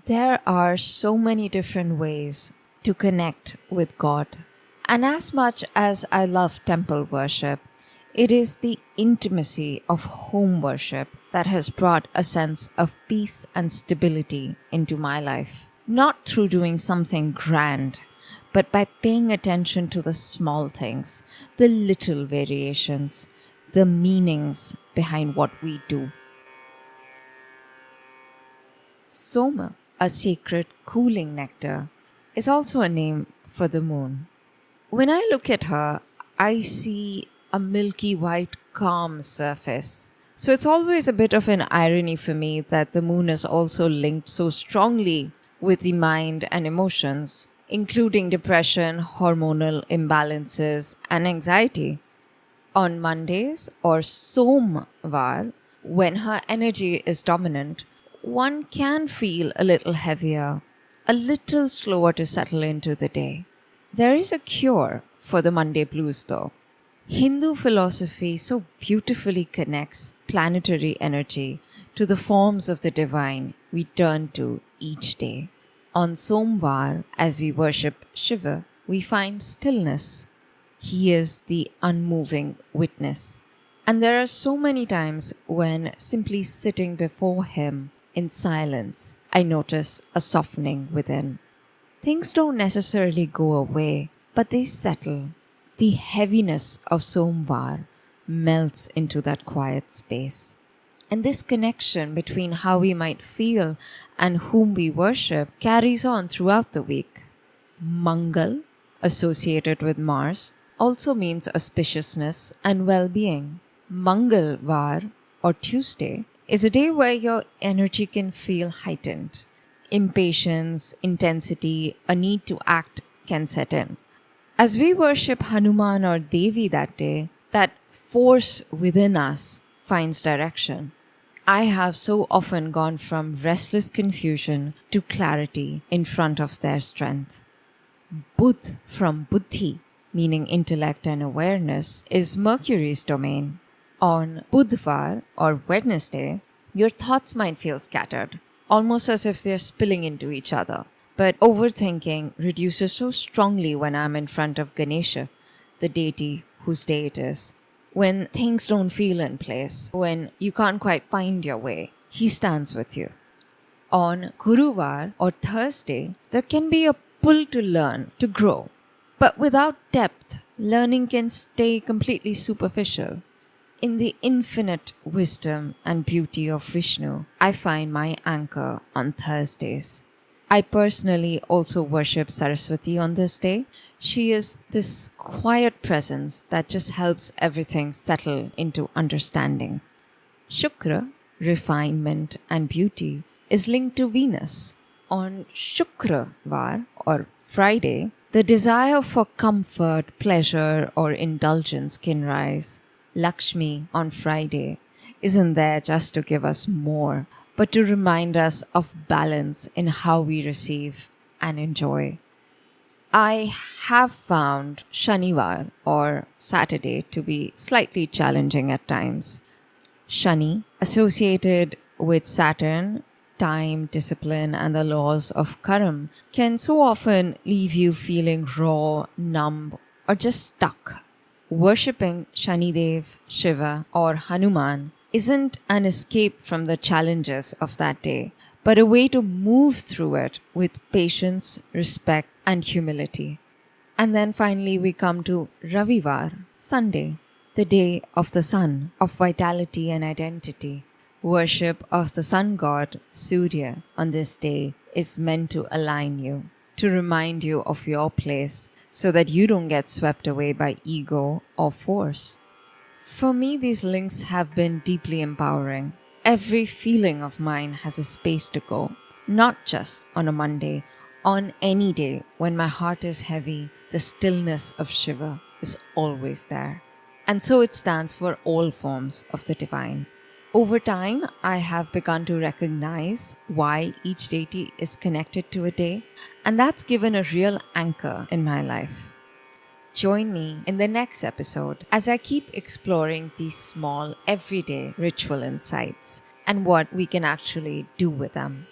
There are so many different ways to connect with God. And as much as I love temple worship, it is the intimacy of home worship that has brought a sense of peace and stability into my life. Not through doing something grand, but by paying attention to the small things, the little variations, the meanings behind what we do. Soma, a sacred cooling nectar, is also a name for the moon. When I look at her, I see a milky white, calm surface. So it's always a bit of an irony for me that the moon is also linked so strongly with the mind and emotions, including depression, hormonal imbalances, and anxiety. On Mondays or Somvar, when her energy is dominant, one can feel a little heavier, a little slower to settle into the day. There is a cure for the Monday blues, though. Hindu philosophy so beautifully connects planetary energy to the forms of the divine we turn to each day. On Somvar, as we worship Shiva, we find stillness. He is the unmoving witness. And there are so many times when simply sitting before him in silence, I notice a softening within. Things don't necessarily go away, but they settle. The heaviness of Somvar melts into that quiet space. And this connection between how we might feel and whom we worship carries on throughout the week. Mangal, associated with Mars, also means auspiciousness and well-being. Mangalvar, or Tuesday, is a day where your energy can feel heightened. Impatience, intensity, a need to act can set in. As we worship Hanuman or Devi that day, that force within us finds direction. I have so often gone from restless confusion to clarity in front of their strength. Budh from Buddhi, meaning intellect and awareness, is Mercury's domain. On Budhvar or Wednesday, your thoughts might feel scattered, almost as if they're spilling into each other. But overthinking reduces so strongly when I'm in front of Ganesha, the deity whose day it is. When things don't feel in place, when you can't quite find your way, he stands with you. On Guruvar or Thursday, there can be a pull to learn, to grow. But without depth, learning can stay completely superficial. In the infinite wisdom and beauty of Vishnu, I find my anchor on Thursdays. I personally also worship Saraswati on this day. She is this quiet presence that just helps everything settle into understanding. Shukra, refinement and beauty, is linked to Venus. On Shukravar or Friday, the desire for comfort, pleasure or indulgence can rise. Lakshmi on Friday isn't there just to give us more, but to remind us of balance in how we receive and enjoy. I have found Shanivar or Saturday to be slightly challenging at times. Shani, associated with Saturn, time, discipline, and the laws of Karam, can so often leave you feeling raw, numb, or just stuck. Worshipping Shanidev, Shiva, or Hanuman isn't an escape from the challenges of that day, but a way to move through it with patience, respect, and humility. And then finally we come to Ravivar, Sunday, the day of the sun, of vitality and identity. Worship of the sun god, Surya, on this day is meant to align you, to remind you of your place so that you don't get swept away by ego or force. For me, these links have been deeply empowering. Every feeling of mine has a space to go, not just on a Monday, on any day when my heart is heavy, the stillness of Shiva is always there. And so it stands for all forms of the divine. Over time, I have begun to recognize why each deity is connected to a day, and that's given a real anchor in my life. Join me in the next episode as I keep exploring these small, everyday ritual insights and what we can actually do with them.